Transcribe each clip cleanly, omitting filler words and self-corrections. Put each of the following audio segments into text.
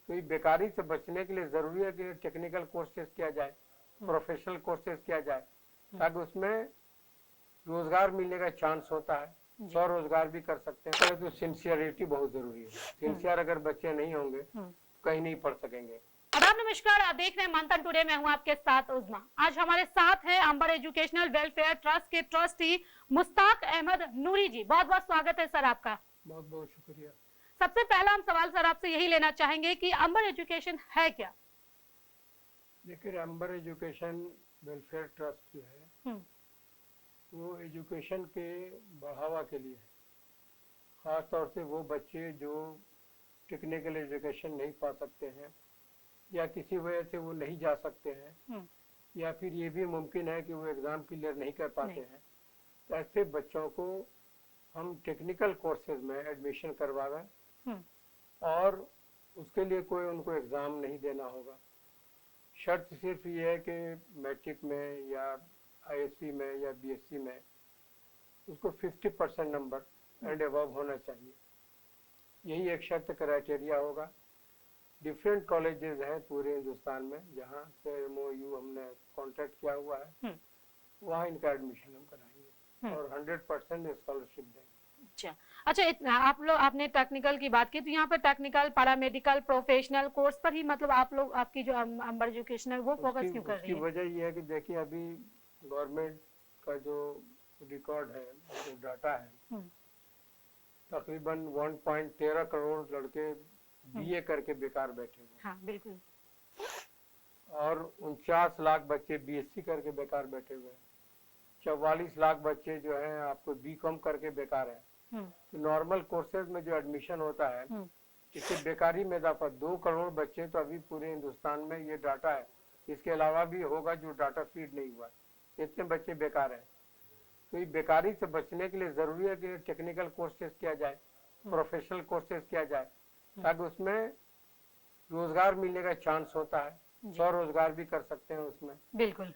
तो ये बेकारी से बचने के लिए जरूरी है कि टेक्निकल कोर्सेज किया जाए, प्रोफेशनल कोर्सेज किया जाए, ताकि उसमें रोजगार मिलने का चांस होता है, स्वरोजगार भी कर सकते हैं। तो सिंसियरिटी बहुत जरूरी है। सिंसियर अगर बच्चे नहीं होंगे कहीं नहीं पढ़ सकेंगे। आदाब, नमस्कार। आप देख रहे हैं मंथन टुडे। मैं हूं आपके साथ उज़मा। आज हमारे साथ है अंबर एजुकेशनल वेलफेयर ट्रस्ट के ट्रस्टी मुश्ताक अहमद नूरी जी। बहुत बहुत स्वागत है सर आपका। बहुत बहुत शुक्रिया। सबसे पहला हम सवाल सर आपसे यही लेना चाहेंगे कि अंबर एजुकेशन है क्या? देखिए, अंबर एजुकेशन वेलफेयर ट्रस्ट जो है वो एजुकेशन के बढ़ावा के लिए, खास तौर से वो बच्चे जो टेक्निकल एजुकेशन नहीं पा सकते हैं या किसी वजह से वो नहीं जा सकते हैं, या फिर ये भी मुमकिन है कि वो एग्जाम क्लियर नहीं कर पाते हैं, तो ऐसे बच्चों को हम टेक्निकल कोर्सेज में एडमिशन करवाएं और उसके लिए कोई उनको एग्जाम नहीं देना होगा। शर्त सिर्फ ये है कि मैट्रिक में या आईएससी में या बीएससी में उसको 50% नंबर एंड अबव होना चाहिए। यही एक शर्त क्राइटेरिया होगा। डिफरेंट कॉलेजेस हैं पूरे हिंदुस्तान में जहाँ से MOU हमने कॉन्ट्रैक्ट किया हुआ है, वहाँ इनका एडमिशन हम कराएंगे और 100% स्कॉलरशिप देंगे। अच्छा, आपने टेक्निकल की बात की, तो यहाँ पर टेक्निकल, पैरामेडिकल, प्रोफेशनल कोर्स पर ही मतलब आप लोग, आपकी जो अंबर एजुकेशन है वो फोकस क्यों कर रही है? उसकी वजह ये है कि देखिए, अभी गवर्नमेंट का जो रिकॉर्ड है, जो डाटा है, तकरीबन 1.13 करोड़ लड़के BA करके बेकार बैठे हुए। हाँ, बिल्कुल। और 49 लाख बच्चे BSc करके बेकार बैठे हुए हैं। 44 लाख बच्चे जो हैं आपको BCom करके बेकार है। तो नॉर्मल कोर्सेज में जो एडमिशन होता है, इससे बेकारी में इजाफा 2 करोड़ बच्चे तो अभी पूरे हिंदुस्तान में ये डाटा है, इसके अलावा भी होगा जो डाटा फीड नहीं हुआ, इतने बच्चे बेकार हैं। तो ये बेकारी से बचने के लिए जरूरी है कि टेक्निकल कोर्सेज किया जाए, प्रोफेशनल कोर्सेज किया जाए, ताकि उसमें रोजगार मिलने का चांस होता है, स्वरोजगार भी कर सकते हैं उसमें। बिल्कुल।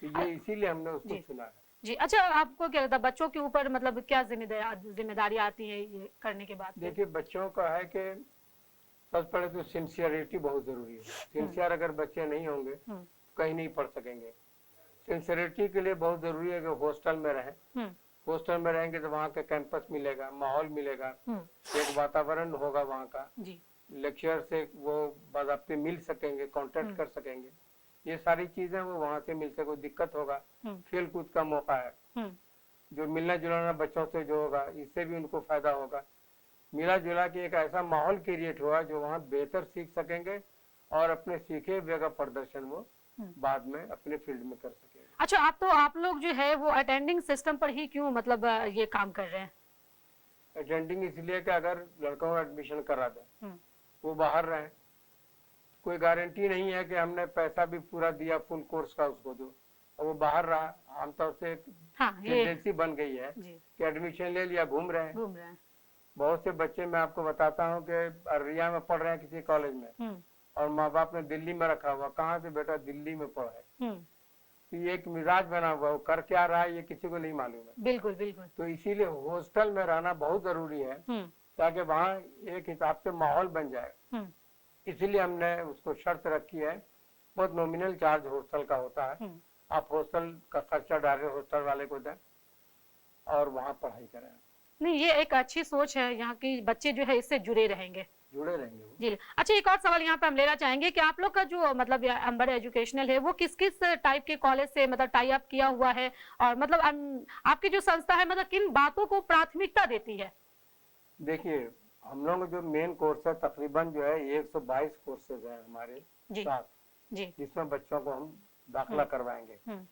तो ये इसीलिए हमने उसको चुना है। जी, अच्छा, आपको क्या लगता है बच्चों के ऊपर मतलब क्या जिम्मेदारी आती है ये करने के बाद? देखिए, बच्चों का है कि सबसे पहले तो सिंसियरिटी बहुत जरूरी है। सिंसियर अगर बच्चे नहीं होंगे कहीं नहीं पढ़ सकेंगे। सिंसियरिटी के लिए बहुत जरूरी है कि हॉस्टल में रहें। हॉस्टल में रहेंगे तो वहाँ का कैंपस मिलेगा, माहौल मिलेगा, एक वातावरण होगा वहाँ का, लेक्चर से वो बाज़ाब्ते मिल सकेंगे, कांटेक्ट कर सकेंगे, ये सारी चीजें वो वहाँ से मिल सके। दिक्कत होगा, खेल कूद का मौका है, जो मिलना जुलाना बच्चों से जो होगा इससे भी उनको फायदा होगा। मिला जुला के एक ऐसा माहौल क्रिएट हुआ जो वहाँ बेहतर सीख सकेंगे और अपने सीखे हुए का प्रदर्शन वो बाद में अपने फील्ड में कर सकेंगे। अच्छा, आप लोग जो है वो अटेंडिंग सिस्टम पर ही क्यों मतलब ये काम कर रहे हैं? अटेंडिंग इसलिए कि अगर लड़कों को एडमिशन करा दें, वो बाहर रहे, कोई गारंटी नहीं है कि हमने पैसा भी पूरा दिया फुल कोर्स का उसको दो और वो बाहर रहा। आमतौर से टेंडेंसी बन गई है कि एडमिशन ले लिया, घूम रहे हैं। बहुत से बच्चे, मैं आपको बताता हूँ कि अररिया में पढ़ रहे हैं किसी कॉलेज में और माँ बाप ने दिल्ली में रखा हुआ। कहाँ से बेटा? दिल्ली में पढ़ा है। तो ये एक मिजाज बना हुआ, वो कर क्या रहा है ये किसी को नहीं मालूम है। बिल्कुल बिल्कुल। तो इसीलिए हॉस्टल में रहना बहुत जरूरी है ताकि वहाँ एक हिसाब से माहौल बन जाए। इसीलिए हमने उसको शर्त रखी है। बहुत नॉमिनल चार्ज हॉस्टल का होता है, आप हॉस्टल का खर्चा डायरेक्ट हॉस्टल वाले को दें और वहाँ पढ़ाई करें। नहीं, ये एक अच्छी सोच है, यहाँ की बच्चे जो है इससे जुड़े रहेंगे जी। अच्छा, एक और सवाल यहाँ पे हम लेना चाहेंगे कि आप लोग का जो मतलब अंबर एजुकेशनल है वो किस किस टाइप के कॉलेज से मतलब टाई अप किया हुआ है, और मतलब आपकी जो संस्था है मतलब किन बातों को प्राथमिकता देती है? देखिए, हम लोग जो मेन कोर्स है तकरीबन जो है 122 कोर्सेज है हमारे साथ, जिसमें बच्चों को हम दाखिला करवाएंगे।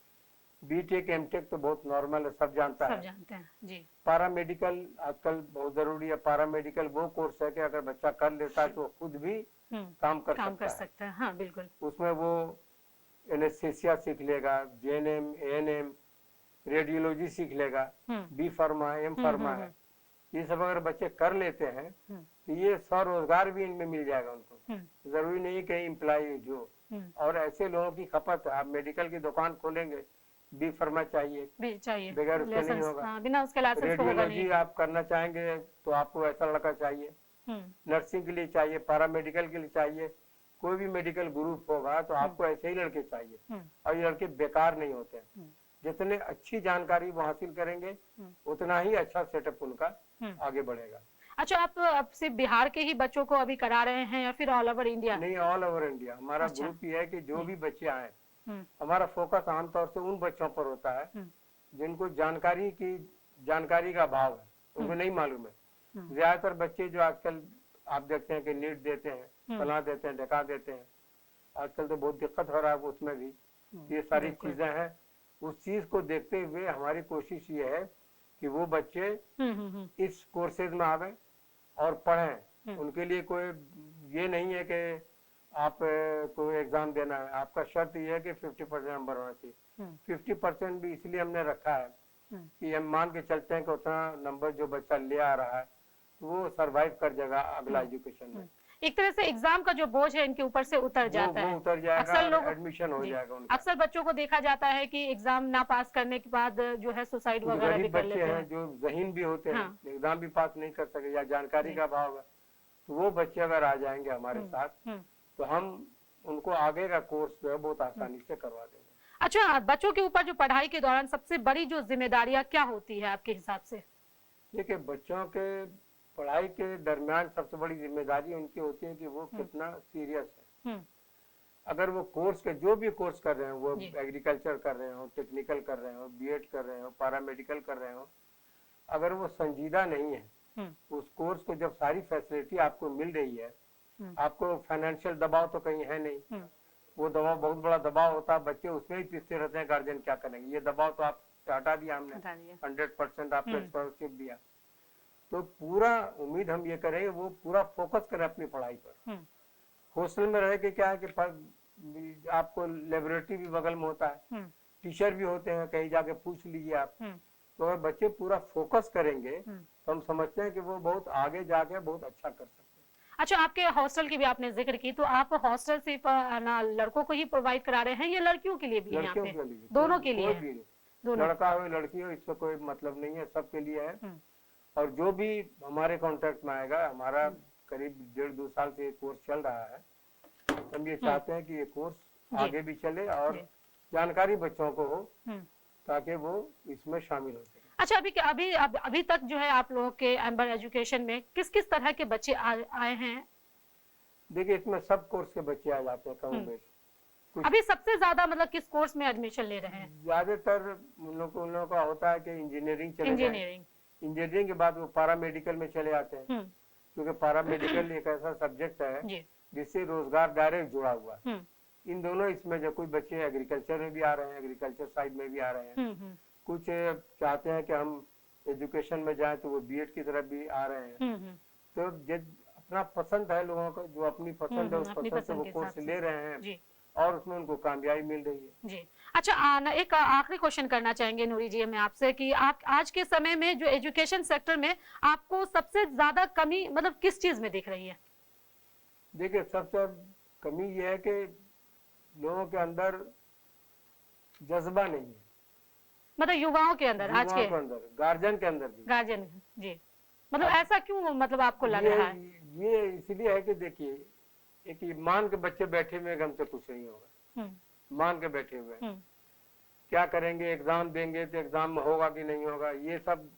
बीटेक एमटेक तो बहुत नॉर्मल है, सब जानते हैं जी। पैरामेडिकल आजकल बहुत जरूरी है। पैरामेडिकल वो कोर्स है कि अगर बच्चा कर लेता है तो खुद भी काम कर सकता है। हाँ, बिल्कुल। उसमें वो एनेस्थेसिया सीख लेगा, JNM, ANM, रेडियोलॉजी सीख लेगा, B फार्मा, M फार्मा है। ये सब अगर बच्चे कर लेते हैं तो ये स्वरोजगार भी इनमें मिल जाएगा उनको। जरूरी नहीं कि एम्प्लॉय जो, और ऐसे लोगों की खपत है। आप मेडिकल की दुकान खोलेंगे, B फार्मा चाहिए, बगैर उसके नहीं होगा। बिना उसके लाइसेंस होगा नहीं। रेडियोलॉजी आप करना चाहेंगे तो आपको ऐसा लड़का चाहिए। नर्सिंग के लिए चाहिए, पैरामेडिकल के लिए चाहिए, कोई भी मेडिकल ग्रुप होगा तो आपको ऐसे ही लड़के चाहिए। और ये लड़के बेकार नहीं होते हैं। जितने अच्छी जानकारी वो हासिल करेंगे उतना ही अच्छा सेटअप उनका आगे बढ़ेगा। अच्छा, आप अब सिर्फ बिहार के ही बच्चों को अभी करा रहे हैं या फिर ऑल ओवर इंडिया? नहीं, ऑल ओवर इंडिया। हमारा अच्छा। ग्रुप ये है कि जो भी बच्चे आए, हमारा फोकस आमतौर से उन बच्चों पर होता है जिनको जानकारी का अभाव है, उनको नहीं मालूम है। ज्यादातर बच्चे जो आजकल आप देखते हैं कि नीट देते हैं, फला देते हैं, ढका देते हैं, आजकल तो बहुत दिक्कत हो रहा है उसमें भी। ये सारी चीजें हैं, उस चीज को देखते हुए हमारी कोशिश ये है कि वो बच्चे इस कोर्सेज में आवे और पढ़ें। उनके लिए कोई ये नहीं है कि आप कोई एग्जाम देना है, आपका शर्त ये है कि 50% नंबर होना चाहिए। 50% भी इसलिए हमने रखा है कि हम मान के चलते हैं कि उतना नंबर जो बच्चा ले आ रहा है तो वो सरवाइव कर जाएगा अगला एजुकेशन में। एक तरह से एग्जाम का जो बोझ है इनके ऊपर से उतर जाता है, उतर जाएगा, अक्सर लोग एडमिशन हो जाएगा उनका। अक्सर बच्चों को देखा जाता है कि एग्जाम ना पास करने के बाद जो है सुसाइड वगैरह भी कर लेते हैं। जो ज़हीन भी होते हैं, एग्जाम भी पास नहीं कर सके या जानकारी का अभाव है, तो वो बच्चे अगर आ जाएंगे हमारे साथ तो हम उनको आगे का कोर्स जो है बहुत आसानी से करवा देंगे। अच्छा, बच्चों के ऊपर जो पढ़ाई के दौरान सबसे बड़ी जो जिम्मेदारियां क्या होती है आपके हिसाब से? देखिए, बच्चों के पढ़ाई के दरमियान सबसे बड़ी जिम्मेदारी उनकी होती है कि वो कितना सीरियस है। अगर वो कोर्स के जो भी कोर्स कर रहे हैं, वो एग्रीकल्चर कर रहे हो, टेक्निकल कर रहे हो, बीएड कर रहे हो, पैरामेडिकल कर रहे हो, अगर वो संजीदा नहीं है, उस कोर्स को जब सारी फैसिलिटी आपको मिल रही है, आपको फाइनेंशियल दबाव तो कहीं है नहीं, वो दबाव बहुत बड़ा दबाव होता है, बच्चे उसमें ही पिसते रहते हैं, गार्जियन क्या करेंगे। ये दबाव तो आप हटा दिया हमने, 100% आपको स्कॉलरशिप दिया, तो पूरा उम्मीद हम ये करें वो पूरा फोकस करें अपनी पढ़ाई पर। हॉस्टल में रह के क्या है कि आपको लेबोरेटरी भी बगल में होता है, टीचर भी होते हैं, कहीं जाके पूछ लीजिए आप। तो अगर बच्चे पूरा फोकस करेंगे तो हम समझते हैं कि वो बहुत आगे जाके बहुत अच्छा कर सकते हैं। अच्छा, आपके हॉस्टल की भी आपने जिक्र की, तो आप हॉस्टल सिर्फ लड़कों को ही प्रोवाइड करा रहे हैं या लड़कियों के लिए भी? लड़कियों के लिए, दोनों के लिए, लड़का हो लड़की हो, इससे कोई मतलब नहीं है, सबके लिए है। और जो भी हमारे कॉन्ट्रैक्ट में आएगा, हमारा करीब 1.5-2 साल से ये कोर्स चल रहा है, हम ये चाहते हैं कि ये कोर्स आगे भी चले और जानकारी बच्चों को हो ताकि वो इसमें शामिल हो सके। अच्छा, अभी तक जो है आप लोगों के एम्बर एजुकेशन में किस किस तरह के बच्चे आए हैं? देखिए, इसमें सब कोर्स के बच्चे आ जाते हैं कम बेश। अभी सबसे ज्यादा मतलब किस कोर्स में एडमिशन ले रहे हैं? ज्यादातर उन लोगों का होता है कि इंजीनियरिंग के बाद वो पैरामेडिकल में चले आते हैं, क्योंकि पैरामेडिकल एक ऐसा सब्जेक्ट है जिससे रोजगार डायरेक्ट जुड़ा हुआ है। इन दोनों इसमें जो कोई बच्चे एग्रीकल्चर में भी आ रहे हैं, एग्रीकल्चर साइड में भी आ रहे हैं, कुछ चाहते हैं कि हम एजुकेशन में जाएं तो वो बीएड की तरफ भी आ रहे हैं। तो अपना पसंद है लोगों को, जो अपनी पसंद है उस पसंद से वो कोर्स ले रहे हैं और उसमें उनको कामयाबी मिल रही है। जी। अच्छा, एक आखिरी क्वेश्चन करना चाहेंगे नूरी जी मैं आपसे कि आप आज के समय में जो एजुकेशन सेक्टर में आपको सबसे ज्यादा कमी मतलब किस चीज में दिख रही है? देखिए, सबसे कमी ये है कि लोगों के अंदर जज्बा नहीं है, मतलब युवाओं के अंदर, आज के गार्जियन के अंदर भी। गार्जियन जी, मतलब ऐसा क्यों मतलब आपको लग रहा है? ये इसलिए है कि देखिए, एक मान के बच्चे बैठे हुए हमसे कुछ नहीं होगा, मान के बैठे हुए क्या करेंगे, एग्जाम देंगे तो एग्जाम में होगा कि नहीं होगा, ये सब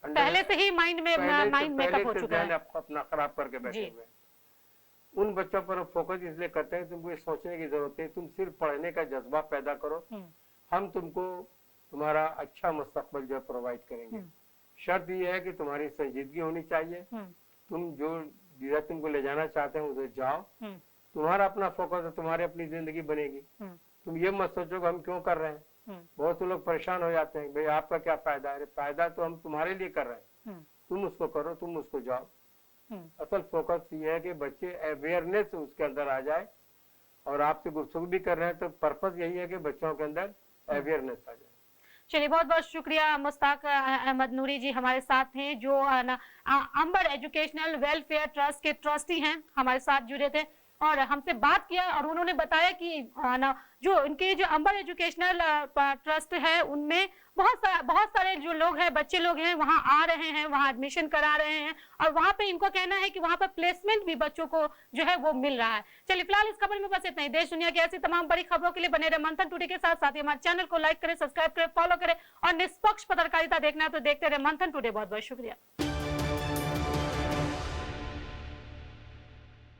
पहले से ही माइंड मेकअप हो चुका है, अपना खराब करके बैठे हुए। उन बच्चों पर फोकस इसलिए करते हैं, तुमको ये सोचने की जरूरत है, तुम सिर्फ पढ़ने का जज्बा पैदा करो, हम तुमको तुम्हारा अच्छा मुस्तकबिल जो प्रोवाइड करेंगे। शर्त ये है कि तुम्हारी संजीदगी होनी चाहिए, तुम जो जिधर तुमको ले जाना चाहते हैं उधर जाओ, तुम्हारा अपना फोकस है, तुम्हारी अपनी जिंदगी बनेगी। तुम ये मत सोचो कि हम क्यों कर रहे हैं। बहुत से लोग परेशान हो जाते हैं, भाई आपका क्या फायदा है? फायदा तो हम तुम्हारे लिए कर रहे हैं, तुम उसको करो, तुम उसको जाओ। असल फोकस ये है कि बच्चे अवेयरनेस उसके अंदर आ जाए, और आपसे गुफ्तगू भी कर रहे हैं तो पर्पस यही है कि बच्चों के अंदर अवेयरनेस आ जाए। चलिए, बहुत बहुत शुक्रिया। मुश्ताक अहमद नूरी जी हमारे साथ हैं, जो अंबर एजुकेशनल वेलफेयर ट्रस्ट के ट्रस्टी हैं, हमारे साथ जुड़े थे। और हमसे बात किया और उन्होंने बताया कि ना जो इनके जो अंबर एजुकेशनल ट्रस्ट है उनमें बहुत सारे जो लोग हैं, बच्चे लोग हैं, वहां आ रहे हैं, वहां एडमिशन करा रहे हैं और वहां पे इनको कहना है कि वहां पर प्लेसमेंट भी बच्चों को जो है वो मिल रहा है। चलिए फिलहाल इस खबर में बस इतना ही। देश दुनिया की ऐसी तमाम बड़ी खबरों के लिए बने रहे मंथन टुडे के साथ। साथ ही हमारे चैनल को लाइक करें, सब्सक्राइब करें, फॉलो करें और निष्पक्ष पत्रकारिता देखना है तो देखते रहे मंथन टुडे। बहुत बहुत शुक्रिया।